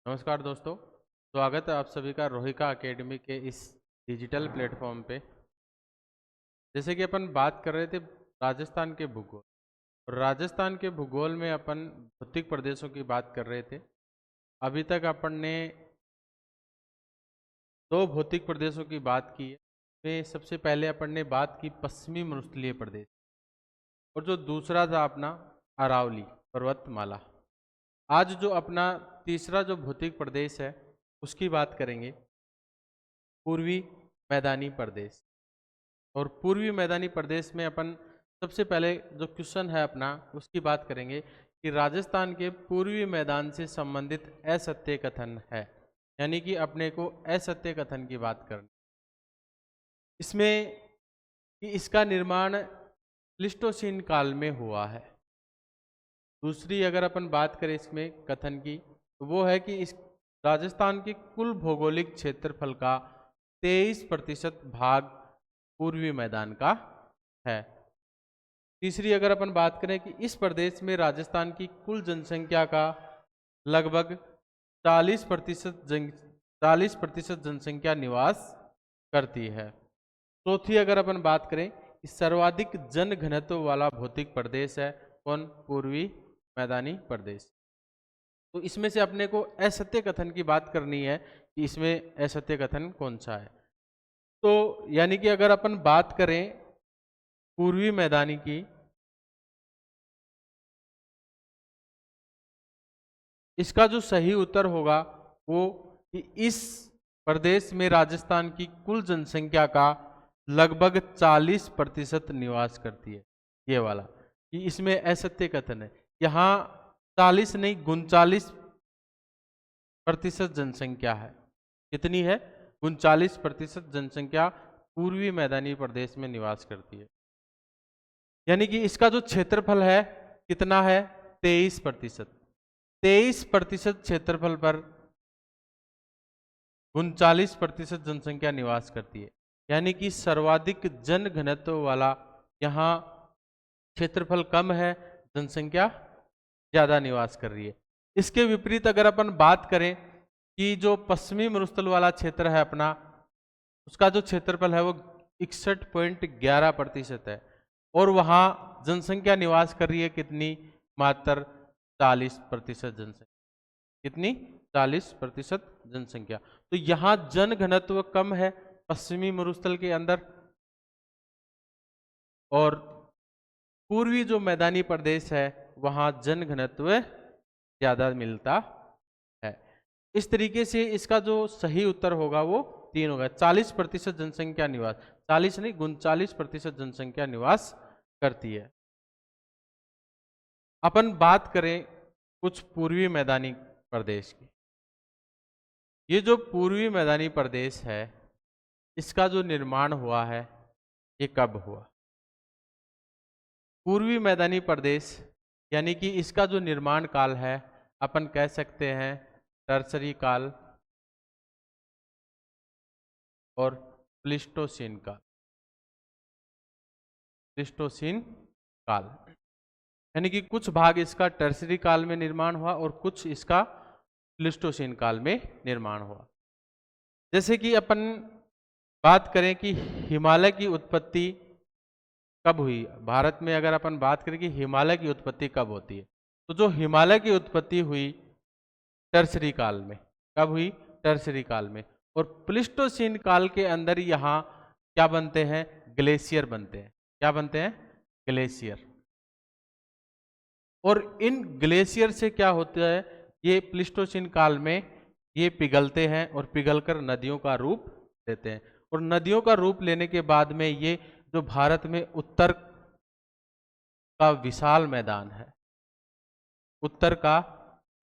नमस्कार दोस्तों, स्वागत है आप सभी का रोहिका एकेडमी के इस डिजिटल प्लेटफॉर्म पे। जैसे कि अपन बात कर रहे थे राजस्थान के भूगोल, और राजस्थान के भूगोल में अपन भौतिक प्रदेशों की बात कर रहे थे। अभी तक अपन ने दो भौतिक प्रदेशों की बात की है। में सबसे पहले अपन ने बात की पश्चिमी मरुस्थलीय प्रदेश, और जो दूसरा था अपना अरावली पर्वतमाला। आज जो अपना तीसरा जो भौतिक प्रदेश है उसकी बात करेंगे, पूर्वी मैदानी प्रदेश। और पूर्वी मैदानी प्रदेश में अपन सबसे पहले जो क्वेश्चन है अपना उसकी बात करेंगे कि राजस्थान के पूर्वी मैदान से संबंधित असत्य कथन है, यानी कि अपने को असत्य कथन की बात करनी इसमें कि इसका निर्माण प्लीस्टोसीन काल में हुआ है। दूसरी अगर अपन बात करें इसमें कथन की, तो वो है कि इस राजस्थान के कुल भौगोलिक क्षेत्रफल का 23% भाग पूर्वी मैदान का है। तीसरी अगर अपन बात करें कि इस प्रदेश में राजस्थान की कुल जनसंख्या का लगभग 40% जनसंख्या निवास करती है। चौथी अगर अपन बात करें कि सर्वाधिक जन घनत्व वाला भौतिक प्रदेश है कौन? पूर्वी मैदानी प्रदेश। तो इसमें से अपने को असत्य कथन की बात करनी है कि इसमें असत्य कथन कौन सा है। तो यानी कि अगर अपन बात करें पूर्वी मैदानी की, इसका जो सही उत्तर होगा वो कि इस प्रदेश में राजस्थान की कुल जनसंख्या का लगभग 40% निवास करती है। ये वाला कि इसमें असत्य कथन है। यहाँ 40 नहीं 39% जनसंख्या है। कितनी है? 39% जनसंख्या पूर्वी मैदानी प्रदेश में निवास करती है। यानी कि इसका जो क्षेत्रफल है कितना है? 23%। 23% क्षेत्रफल पर 39% जनसंख्या निवास करती है। यानी कि सर्वाधिक जन घनत्व वाला यहाँ क्षेत्रफल कम है, जनसंख्या ज्यादा निवास कर रही है। इसके विपरीत अगर अपन बात करें कि जो पश्चिमी मरुस्थल वाला क्षेत्र है अपना, उसका जो क्षेत्रफल है वो 61.11% है, और वहाँ जनसंख्या निवास कर रही है कितनी? मात्र 40% जनसंख्या। कितनी? 40% जनसंख्या। तो यहाँ जन घनत्व कम है पश्चिमी मरुस्थल के अंदर, और पूर्वी जो मैदानी प्रदेश है वहाँ जन घनत्व ज्यादा मिलता है। इस तरीके से इसका जो सही उत्तर होगा वो 3 होगा। 40% जनसंख्या निवास, 40 नहीं 39% जनसंख्या निवास करती है। अपन बात करें कुछ पूर्वी मैदानी प्रदेश की। ये जो पूर्वी मैदानी प्रदेश है इसका जो निर्माण हुआ है ये कब हुआ? पूर्वी मैदानी प्रदेश यानी कि इसका जो निर्माण काल है अपन कह सकते हैं टर्सरी काल और प्लीस्टोसीन काल। प्लीस्टोसीन काल यानी कि कुछ भाग इसका टर्सरी काल में निर्माण हुआ और कुछ इसका प्लीस्टोसीन काल में निर्माण हुआ। जैसे कि अपन बात करें कि हिमालय की उत्पत्ति कब हुई भारत में, अगर अपन बात करें कि हिमालय की उत्पत्ति कब होती है, तो जो हिमालय की उत्पत्ति हुई टर्सरी काल में। कब हुई? टर्सरी काल में। और प्लीस्टोसीन काल के अंदर यहाँ क्या बनते हैं? ग्लेशियर बनते हैं। क्या बनते हैं? ग्लेशियर। और इन ग्लेशियर से क्या होता है? ये प्लीस्टोसीन काल में ये पिघलते हैं और पिघलकर नदियों का रूप लेते हैं, और नदियों का रूप लेने के बाद में ये जो भारत में उत्तर का विशाल मैदान है, उत्तर का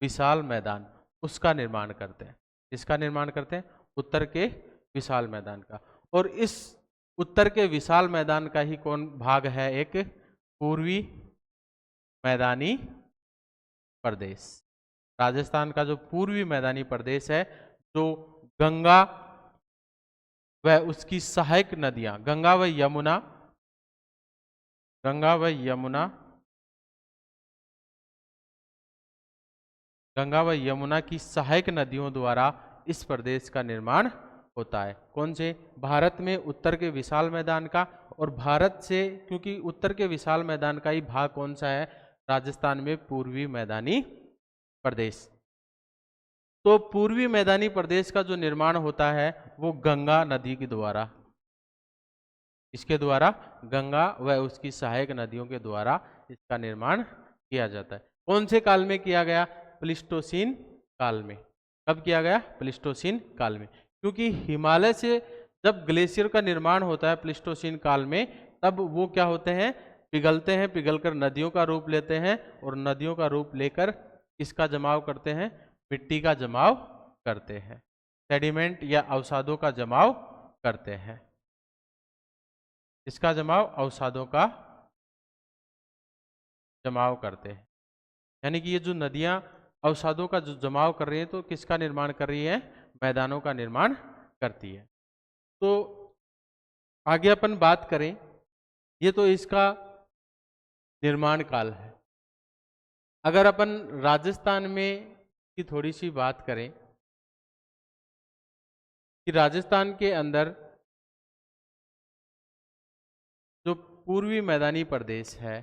विशाल मैदान, उसका निर्माण करते हैं। इसका निर्माण करते हैं उत्तर के विशाल मैदान का। और इस उत्तर के विशाल मैदान का ही कौन भाग है? एक पूर्वी मैदानी प्रदेश। राजस्थान का जो पूर्वी मैदानी प्रदेश है, जो गंगा व उसकी सहायक नदियां गंगा व यमुना, गंगा व यमुना गंगा व यमुना की सहायक नदियों द्वारा इस प्रदेश का निर्माण होता है। कौन से? भारत में उत्तर के विशाल मैदान का, और भारत से क्योंकि उत्तर के विशाल मैदान का ही भाग कौन सा है? राजस्थान में पूर्वी मैदानी प्रदेश। तो पूर्वी मैदानी प्रदेश का जो निर्माण होता है वो गंगा नदी के द्वारा, इसके द्वारा गंगा व उसकी सहायक नदियों के द्वारा इसका निर्माण किया जाता है। कौन से काल में किया गया? प्लीस्टोसीन काल में। कब किया गया? प्लीस्टोसीन काल में। क्योंकि हिमालय से जब ग्लेशियर का निर्माण होता है प्लीस्टोसीन काल में, तब वो क्या होते हैं? पिघलते हैं, पिघलकर नदियों का रूप लेते हैं, और नदियों का रूप लेकर इसका जमाव करते हैं, मिट्टी का जमाव करते हैं, सेडिमेंट या अवसादों का जमाव करते हैं। इसका जमाव अवसादों का जमाव करते हैं। यानी कि ये जो नदियां अवसादों का जो जमाव कर रही है, तो किसका निर्माण कर रही है? मैदानों का निर्माण करती है। तो आगे अपन बात करें, ये तो इसका निर्माण काल है। अगर अपन राजस्थान में की थोड़ी सी बात करें कि राजस्थान के अंदर जो पूर्वी मैदानी प्रदेश है,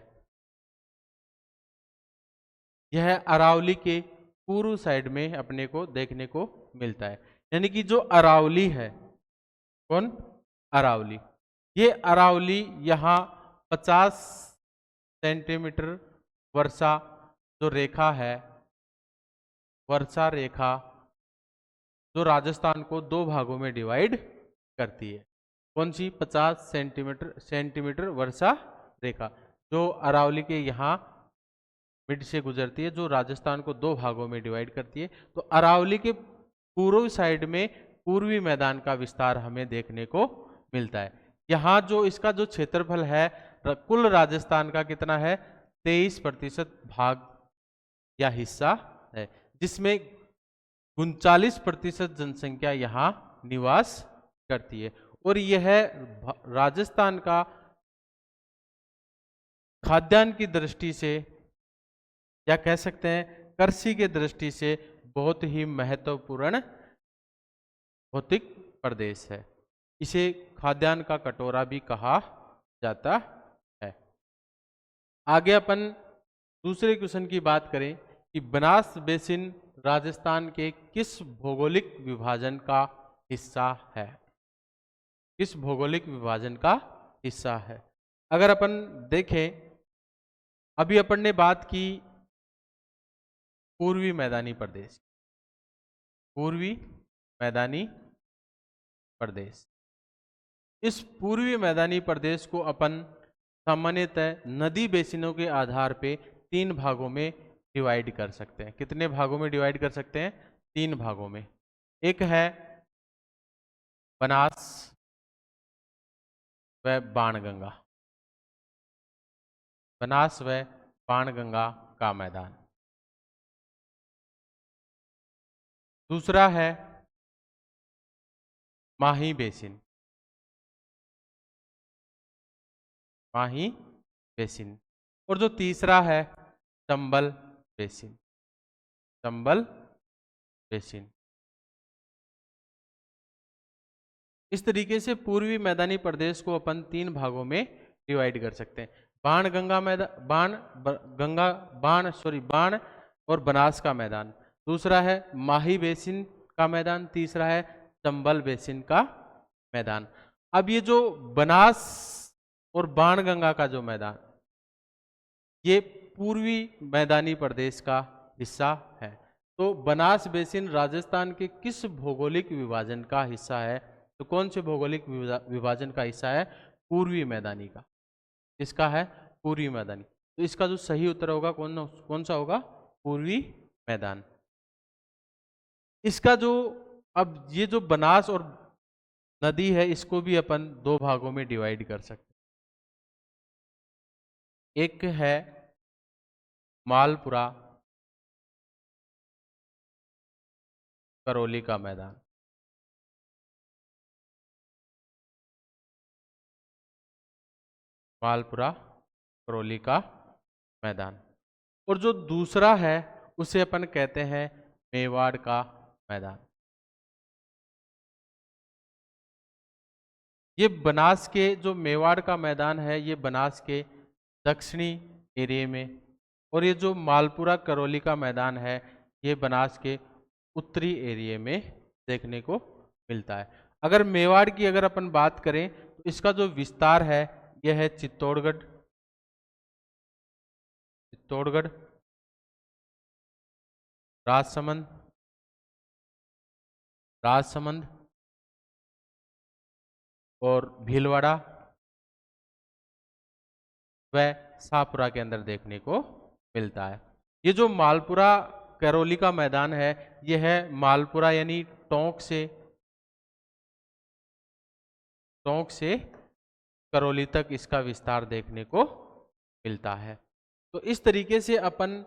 यह अरावली के पूर्व साइड में अपने को देखने को मिलता है। यानी कि जो अरावली है, कौन? अरावली। ये अरावली यहाँ 50 सेंटीमीटर वर्षा जो रेखा है, वर्षा रेखा जो राजस्थान को दो भागों में डिवाइड करती है। कौन सी? 50 सेंटीमीटर वर्षा रेखा जो अरावली के यहाँ मिड से गुजरती है, जो राजस्थान को दो भागों में डिवाइड करती है। तो अरावली के पूर्व साइड में पूर्वी मैदान का विस्तार हमें देखने को मिलता है। यहाँ जो इसका जो क्षेत्रफल है कुल राजस्थान का कितना है? 23% भाग या हिस्सा है, जिसमें 39% जनसंख्या यहाँ निवास करती है। और यह राजस्थान का खाद्यान्न की दृष्टि से, या कह सकते हैं कृषि के दृष्टि से, बहुत ही महत्वपूर्ण भौतिक प्रदेश है। इसे खाद्यान्न का कटोरा भी कहा जाता है। आगे अपन दूसरे क्वेश्चन की बात करें कि बनास बेसिन राजस्थान के किस भौगोलिक विभाजन का हिस्सा है? किस भौगोलिक विभाजन का हिस्सा है? अगर अपन देखें, अभी अपन ने बात की पूर्वी मैदानी प्रदेश, पूर्वी मैदानी प्रदेश। इस पूर्वी मैदानी प्रदेश को अपन सामान्यतः नदी बेसिनों के आधार पे 3 भागों में डिवाइड कर सकते हैं। कितने भागों में डिवाइड कर सकते हैं? 3 भागों में। एक है बनास व बाणगंगा, बनास व बाणगंगा का मैदान। दूसरा है माही बेसिन, माही बेसिन। और जो तीसरा है चंबल बेसिन, चंबल बेसिन। इस तरीके से पूर्वी मैदानी प्रदेश को अपन 3 भागों में डिवाइड कर सकते हैं। बाणगंगा मैदान, बाण और बनास का मैदान। दूसरा है माही बेसिन का मैदान। तीसरा है चंबल बेसिन का मैदान। अब ये जो बनास और बाणगंगा का जो मैदान, ये पूर्वी मैदानी प्रदेश का हिस्सा है। तो बनास बेसिन राजस्थान के किस भौगोलिक विभाजन का हिस्सा है? तो कौन से भौगोलिक विभाजन का हिस्सा है? पूर्वी मैदानी का। इसका है पूर्वी मैदानी। तो इसका जो सही उत्तर होगा कौन सा होगा? पूर्वी मैदान। इसका जो अब ये जो बनास और नदी है, इसको भी अपन 2 भागों में डिवाइड कर सकते हैं। एक है मालपुरा करौली का मैदान, मालपुरा करौली का मैदान। और जो दूसरा है उसे अपन कहते हैं मेवाड़ का मैदान। ये बनास के जो मेवाड़ का मैदान है ये बनास के दक्षिणी एरिया में, और ये जो मालपुरा करौली का मैदान है ये बनास के उत्तरी एरिया में देखने को मिलता है। अगर मेवाड़ की अगर अपन बात करें तो इसका जो विस्तार है यह है चित्तौड़गढ़, चित्तौड़गढ़, राजसमंद, राजसमंद और भीलवाड़ा व शाहपुरा के अंदर देखने को मिलता है। ये जो मालपुरा करौली का मैदान है यह है मालपुरा यानी टोंक से करौली तक इसका विस्तार देखने को मिलता है। तो इस तरीके से अपन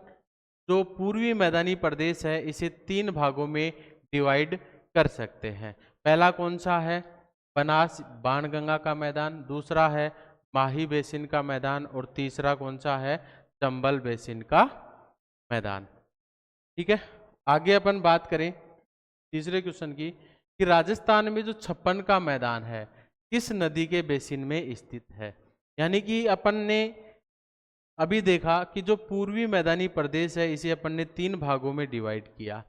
जो पूर्वी मैदानी प्रदेश है इसे 3 भागों में डिवाइड कर सकते हैं। पहला कौन सा है? बनास बाणगंगा का मैदान, दूसरा है माही बेसिन का मैदान, और तीसरा कौन सा है? चंबल बेसिन का मैदान। ठीक है, आगे अपन बात करें तीसरे क्वेश्चन की कि राजस्थान में जो 56 का मैदान है किस नदी के बेसिन में स्थित है। यानी कि अपन ने अभी देखा कि जो पूर्वी मैदानी प्रदेश है इसे अपन ने 3 भागों में डिवाइड किया।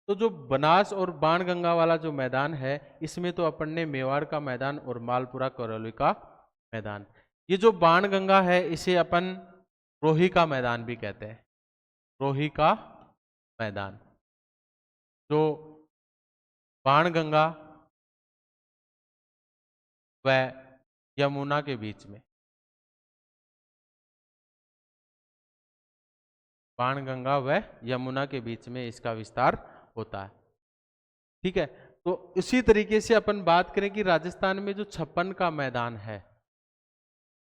तो जो बनास और बाणगंगा वाला जो मैदान है इसमें तो अपन ने मेवाड़ का मैदान और मालपुरा करौली का मैदान, ये जो बाणगंगा है इसे अपन रोही का मैदान भी कहते हैं, रोही का मैदान। जो बाणगंगा व यमुना के बीच में, बाणगंगा व यमुना के बीच में इसका विस्तार होता है। ठीक है, तो इसी तरीके से अपन बात करें कि राजस्थान में जो 56 का मैदान है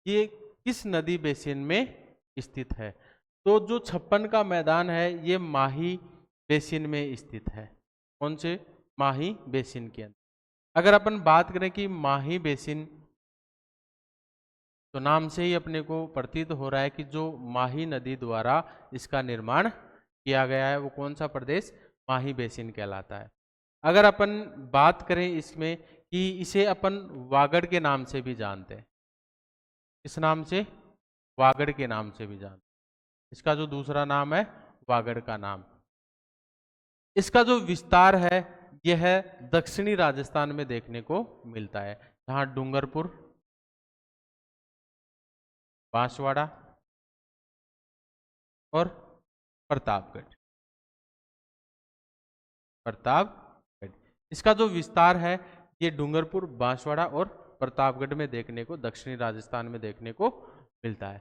ये किस नदी बेसिन में स्थित है। तो जो 56 का मैदान है ये माही बेसिन में स्थित है। कौन से? माही बेसिन के अंदर। अगर अपन बात करें कि माही बेसिन, तो नाम से ही अपने को प्रतीत हो रहा है कि जो माही नदी द्वारा इसका निर्माण किया गया है वो कौन सा प्रदेश? माही बेसिन कहलाता है। अगर अपन बात करें इसमें कि इसे अपन वागड़ के नाम से भी जानते हैं, इस नाम से, वागड़ के नाम से भी जानते हैं। इसका जो दूसरा नाम है वागड़ का नाम। इसका जो विस्तार है यह है दक्षिणी राजस्थान में देखने को मिलता है, जहां डूंगरपुर, बांसवाड़ा और प्रतापगढ़, इसका जो विस्तार है ये डूंगरपुर, बांसवाड़ा और प्रतापगढ़ में देखने को, दक्षिणी राजस्थान में देखने को मिलता है।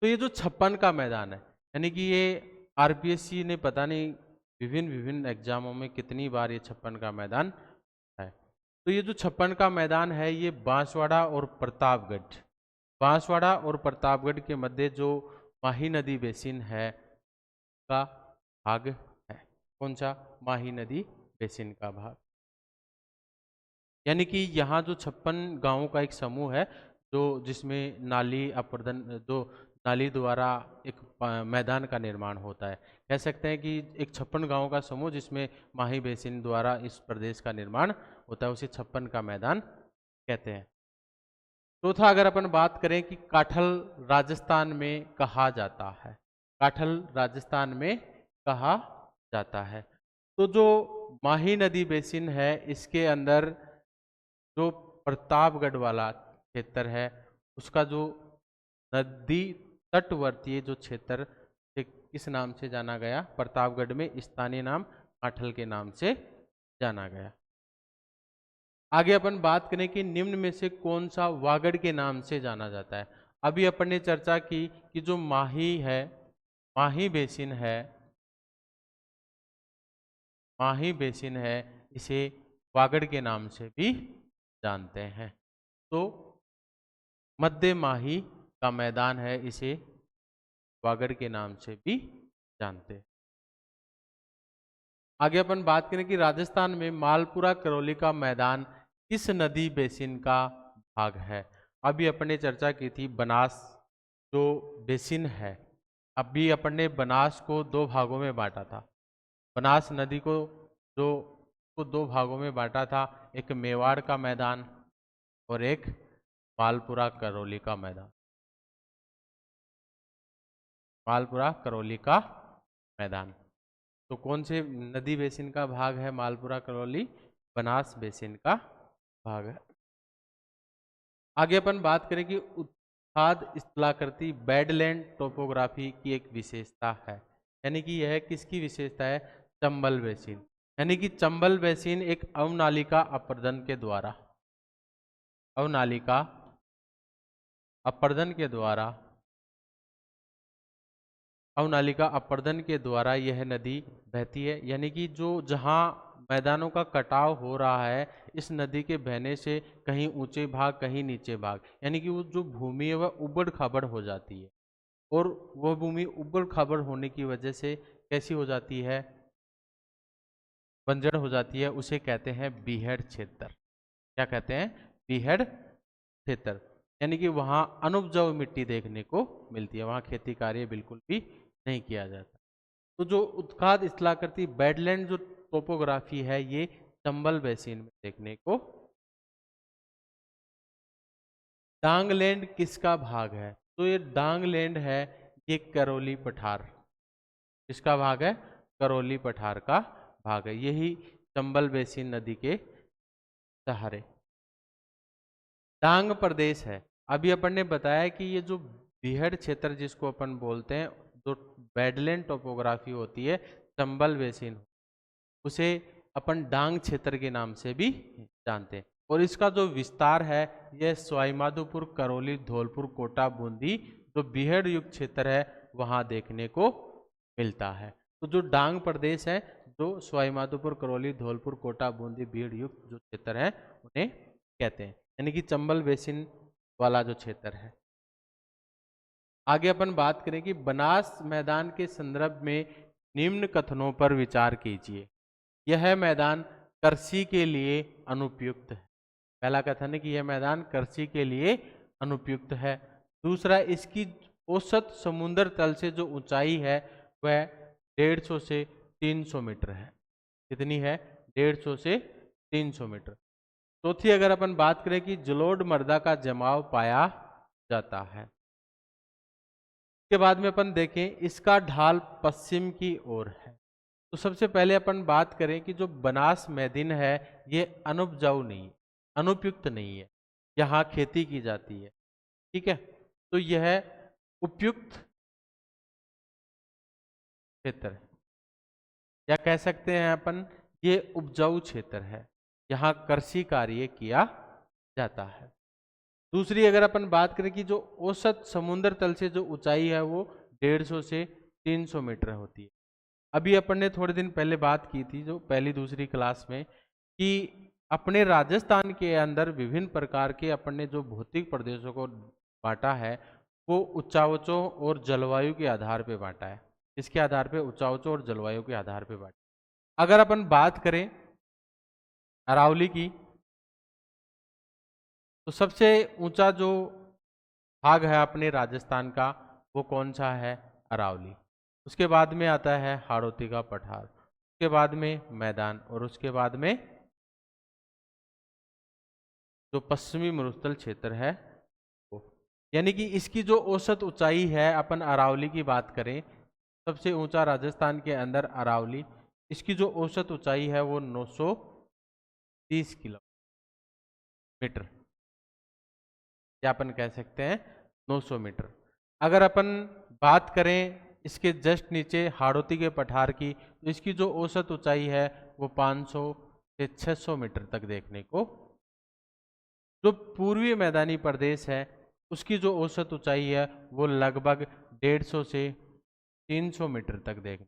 तो ये जो 56 का मैदान है, यानी कि ये आरपीएससी ने पता नहीं विभिन्न एग्जामों में कितनी बार ये 56 का मैदान है। तो ये जो 56 का मैदान है ये बांसवाड़ा और प्रतापगढ़, बांसवाड़ा और प्रतापगढ़ के मध्य जो माही नदी बेसिन है का भाग है। कौन सा? माही नदी बेसिन का भाग। यानी कि यहाँ जो 56 गांवों का एक समूह है जो जिसमें नाली अपर्दन, जो नाली द्वारा एक मैदान का निर्माण होता है। कह सकते हैं कि एक 56 गांवों का समूह जिसमें माही बेसिन द्वारा इस प्रदेश का निर्माण होता है उसे 56 का मैदान कहते हैं। चौथा अगर अपन बात करें कि काठल राजस्थान में कहा जाता है, काठल राजस्थान में कहा जाता है। तो जो माही नदी बेसिन है इसके अंदर जो प्रतापगढ़ वाला क्षेत्र है उसका जो नदी तटवर्तीय जो क्षेत्र किस नाम से जाना गया? प्रतापगढ़ में स्थानीय नाम काठल के नाम से जाना गया। आगे अपन बात करें कि निम्न में से कौन सा वागड़ के नाम से जाना जाता है। अभी अपन ने चर्चा की कि जो माही है, माही बेसिन है, माही बेसिन है इसे वागड़ के नाम से भी जानते हैं। तो मध्य माही का मैदान है इसे वागड़ के नाम से भी जानते हैं। आगे अपन बात करें कि राजस्थान में मालपुरा करौली का मैदान किस नदी बेसिन का भाग है। अभी अपन ने चर्चा की थी बनास जो बेसिन है, अभी अपन ने बनास को 2 भागों में बांटा था, बनास नदी को दो भागों में बांटा था, एक मेवाड़ का मैदान और एक मालपुरा करौली का मैदान। मालपुरा करौली का मैदान। तो कौन से नदी बेसिन का भाग है मालपुरा करौली? बनास बेसिन का भाग है। आगे अपन बात करें कि उत्पाद स्थलाकृति बेडलैंड टोपोग्राफी की एक विशेषता है, यानी कि यह किसकी विशेषता है? चंबल बेसिन। यानी कि चंबल बेसिन एक अवनालिका अपर्दन के द्वारा अवनालिका अपर्दन के द्वारा यह नदी बहती है। यानी कि जहाँ मैदानों का कटाव हो रहा है, इस नदी के बहने से कहीं ऊंचे भाग कहीं नीचे भाग, यानी कि वो जो भूमि है वह उबड़ खाबड़ हो जाती है। और वह भूमि उबड़ खाबड़ होने की वजह से कैसी हो जाती है? बंजर हो जाती है। उसे कहते हैं बीहड़ क्षेत्र। क्या कहते हैं? बीहड़ क्षेत्र। यानी कि वहाँ अनुपजाऊ मिट्टी देखने को मिलती है, वहाँ खेती कार्य बिल्कुल भी नहीं किया जाता। तो जो उत्खाद स्थलाकृति बेडलैंड जो टोपोग्राफी है, ये चंबल बेसिन में देखने को। डांगलैंड किसका भाग है? तो ये डांगलैंड है, ये करौली पठार। किसका भाग है? करौली पठार का भाग है। यही चंबल बेसिन नदी के सहारे डांग प्रदेश है। अभी अपन ने बताया कि ये जो बीहड़ क्षेत्र जिसको अपन बोलते हैं, जो बेडलैंड टोपोग्राफी होती है चंबल बेसिन, उसे अपन डांग क्षेत्र के नाम से भी जानते हैं। और इसका जो विस्तार है यह सवाईमाधोपुर, करौली, धौलपुर, कोटा, बूंदी जो बीहड़ युक्त क्षेत्र है वहां देखने को मिलता है। तो जो डांग प्रदेश है, जो सवाईमाधोपुर, करौली, धौलपुर, कोटा, बूंदी, बीहड़ युक्त जो क्षेत्र है उन्हें कहते हैं, यानी कि चंबल बेसिन वाला जो क्षेत्र है। आगे अपन बात करें कि बनास मैदान के संदर्भ में निम्न कथनों पर विचार कीजिए। यह मैदान कृषि के लिए अनुपयुक्त है। पहला कथन है कि यह मैदान कृषि के लिए अनुपयुक्त है। दूसरा, इसकी औसत समुद्र तल से जो ऊंचाई है वह 150 से 300 मीटर है। कितनी है? 150 से 300 मीटर। चौथी, अगर अपन बात करें कि जलोढ़ मृदा का जमाव पाया जाता है। इसके बाद में अपन देखें इसका ढाल पश्चिम की ओर है। तो सबसे पहले अपन बात करें कि जो बनास मैदान है ये अनुपजाऊ नहीं, अनुपयुक्त नहीं है, यहाँ खेती की जाती है। ठीक है, तो यह उपयुक्त क्षेत्र है, या कह सकते हैं अपन ये उपजाऊ क्षेत्र है, यहाँ कृषि कार्य किया जाता है। दूसरी, अगर अपन बात करें कि जो औसत समुद्र तल से जो ऊंचाई है वो 150 से 300 मीटर होती है। अभी अपन ने थोड़े दिन पहले बात की थी जो पहली दूसरी क्लास में कि अपने राजस्थान के अंदर विभिन्न प्रकार के अपन ने जो भौतिक प्रदेशों को बांटा है वो उच्चावचों और जलवायु के आधार पे बांटा है। इसके आधार पे उच्चावचों और जलवायु के आधार पे बांटा। अगर अपन बात करें अरावली की, तो सबसे ऊंचा जो भाग है अपने राजस्थान का वो कौन सा है? अरावली। उसके बाद में आता है हाड़ौती का पठार, उसके बाद में मैदान, और उसके बाद में जो पश्चिमी मरुस्थल क्षेत्र है वो। यानी कि इसकी जो औसत ऊंचाई है, अपन अरावली की बात करें, सबसे ऊंचा राजस्थान के अंदर अरावली, इसकी जो औसत ऊंचाई है वो 930 किलोमीटर, या अपन कह सकते हैं 900 मीटर। अगर अपन बात करें इसके जस्ट नीचे हाड़ौती के पठार की, तो इसकी जो औसत ऊंचाई है वो 500 से 600 मीटर तक देखने को। जो पूर्वी मैदानी प्रदेश है उसकी जो औसत ऊंचाई है वो लगभग 150 से 300 मीटर तक देखने।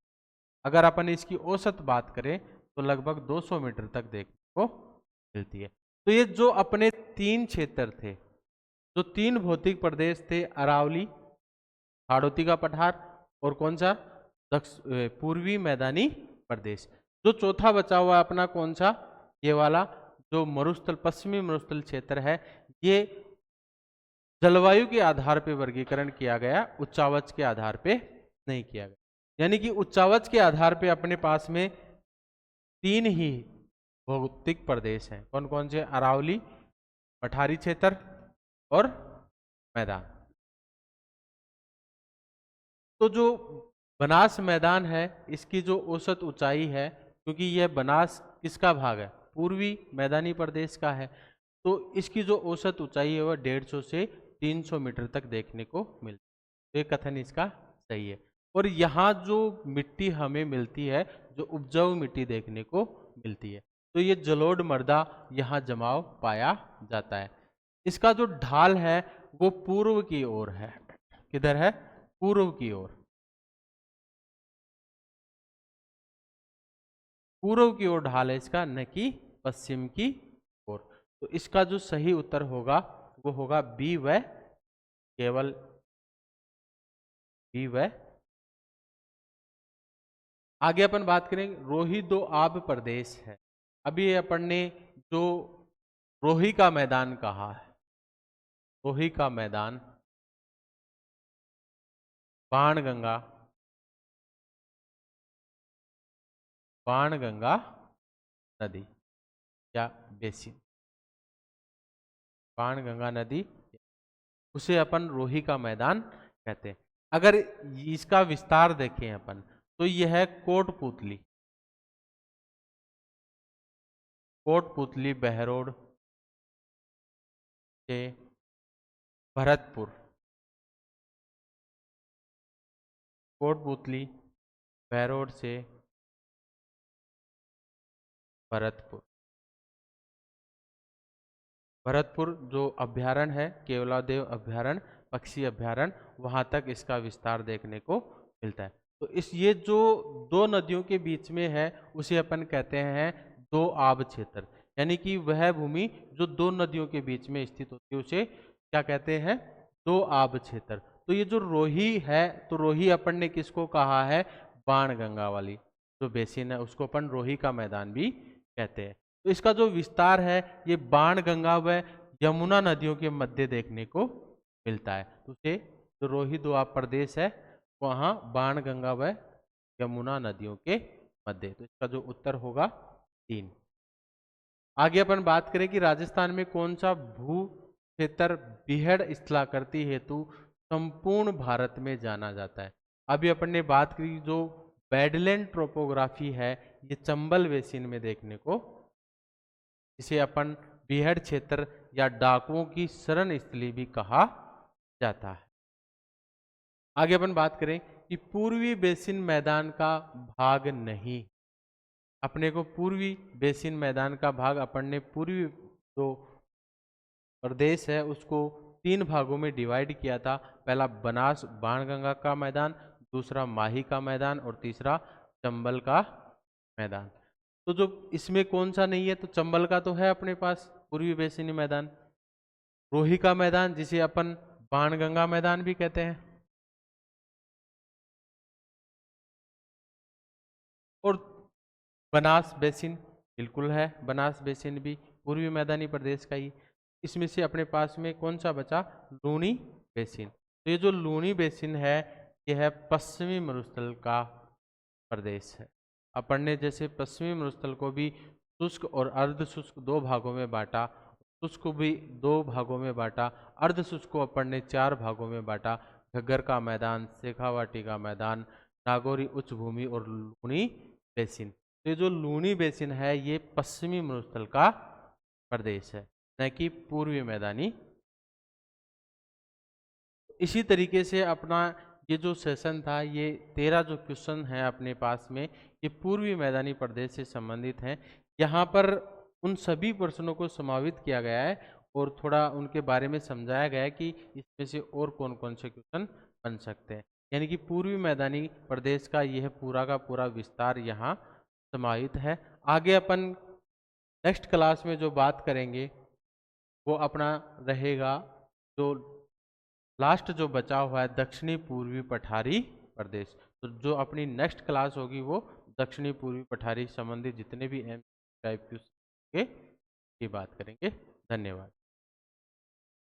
अगर अपन इसकी औसत बात करें तो लगभग 200 मीटर तक देखने को मिलती है। तो ये जो अपने तीन क्षेत्र थे, जो तीन भौतिक प्रदेश थे, अरावली, हाड़ौती का पठार और कौन सा? पूर्वी मैदानी प्रदेश। जो चौथा बचा हुआ अपना कौन सा? ये वाला जो मरुस्थल, पश्चिमी मरुस्थल क्षेत्र है, ये जलवायु के आधार पे वर्गीकरण किया गया, उच्चावच के आधार पे नहीं किया गया। यानी कि उच्चावच के आधार पे अपने पास में 3 ही भौगोलिक प्रदेश हैं। कौन कौन से? अरावली, पठारी क्षेत्र और मैदान। तो जो बनास मैदान है इसकी जो औसत ऊंचाई है, क्योंकि यह बनास किसका भाग है? पूर्वी मैदानी प्रदेश का है, तो इसकी जो औसत ऊंचाई है वह 150 से 300 मीटर तक देखने को मिलती है। तो ये कथन इसका सही है। और यहाँ जो मिट्टी हमें मिलती है, जो उपजाऊ मिट्टी देखने को मिलती है, तो ये जलोढ़ मृदा यहाँ जमाव पाया जाता है। इसका जो ढाल है वो पूर्व की ओर है। किधर है? पूर्व की ओर। पूर्व की ओर ढाल है इसका, न कि पश्चिम की ओर। तो इसका जो सही उत्तर होगा वो होगा बी व केवल बी व। आगे अपन बात करेंगे रोही दो आब प्रदेश है। अभी अपन ने जो रोही का मैदान कहा है, रोही का मैदान बाणगंगा, बाणगंगा नदी या बेसिन, बाणगंगा नदी, उसे अपन रोही का मैदान कहते हैं। अगर इसका विस्तार देखें अपन तो यह है कोटपुतली, कोटपुतली बहरोड से भरतपुर, कोटपुतली बहरोड से भरतपुर। भरतपुर जो अभ्यारण्य है, केवलादेव अभ्यारण्य, पक्षी अभ्यारण्य, वहां तक इसका विस्तार देखने को मिलता है। तो इस ये जो दो नदियों के बीच में है उसे अपन कहते हैं दो आब क्षेत्र, यानी कि वह भूमि जो दो नदियों के बीच में स्थित होती है उसे क्या कहते हैं? दो आब क्षेत्र। तो ये जो रोही है, तो रोही अपन ने किसको कहा है? बाणगंगा वाली जो बेसिन है उसको अपन रोही का मैदान भी कहते हैं। तो इसका जो विस्तार है ये बाणगंगा व यमुना नदियों के मध्य देखने को मिलता है। तो उसे जो रोही दोआब प्रदेश है वहाँ बाणगंगा व यमुना नदियों के मध्य। तो इसका जो उत्तर होगा 3। आगे अपन बात करें कि राजस्थान में कौन सा भू क्षेत्र बीहड़ स्थलाकृति हेतु संपूर्ण भारत में जाना जाता है। अभी अपन ने बात की जो बेडलैंड ट्रोपोग्राफी है ये चंबल बेसिन में देखने को, इसे अपन बीहड़ क्षेत्र या डाकुओं की शरण स्थली भी कहा जाता है। आगे अपन बात करें कि पूर्वी बेसिन मैदान का भाग नहीं, अपने को पूर्वी बेसिन मैदान का भाग अपन ने पूर्वी जो प्रदेश है उसको 3 भागों में डिवाइड किया था। पहला बनास बाणगंगा का मैदान, दूसरा माही का मैदान और तीसरा चंबल का मैदान। तो जो इसमें कौन सा नहीं है? तो चंबल का तो है अपने पास पूर्वी बेसिनी मैदान, रोही का मैदान जिसे अपन बाणगंगा मैदान भी कहते हैं, और बनास बेसिन बिल्कुल है, बनास बेसिन भी पूर्वी मैदानी प्रदेश का ही। इसमें से अपने पास में कौन सा बचा? लूनी बेसिन। तो ये जो लूनी बेसिन है यह है पश्चिमी मरुस्थल का प्रदेश है। अपन ने जैसे पश्चिमी मरुस्थल को भी शुष्क और अर्ध शुष्क 2 भागों में बांटा, शुष्क को भी 2 भागों में बांटा, अर्ध शुष्क को अपन ने 4 भागों में बांटा, घग्गर का मैदान, शेखावाटी का मैदान, नागौरी उच्च भूमि और लूनी बेसिन। तो ये जो लूनी बेसिन है ये पश्चिमी मरुस्थल का प्रदेश है, न कि पूर्वी मैदानी। इसी तरीके से अपना ये जो सेशन था ये 13 जो क्वेश्चन है अपने पास में ये पूर्वी मैदानी प्रदेश से संबंधित हैं। यहाँ पर उन सभी प्रश्नों को समावित किया गया है और थोड़ा उनके बारे में समझाया गया है कि इसमें से और कौन कौन से क्वेश्चन बन सकते हैं। यानी कि पूर्वी मैदानी प्रदेश का यह पूरा का पूरा विस्तार यहाँ समाहित है। आगे अपन नेक्स्ट क्लास में जो बात करेंगे वो अपना रहेगा जो लास्ट जो बचा हुआ है दक्षिणी पूर्वी पठारी प्रदेश। तो जो अपनी नेक्स्ट क्लास होगी वो दक्षिणी पूर्वी पठारी संबंधी जितने भी एम टाइप की बात करेंगे। धन्यवाद।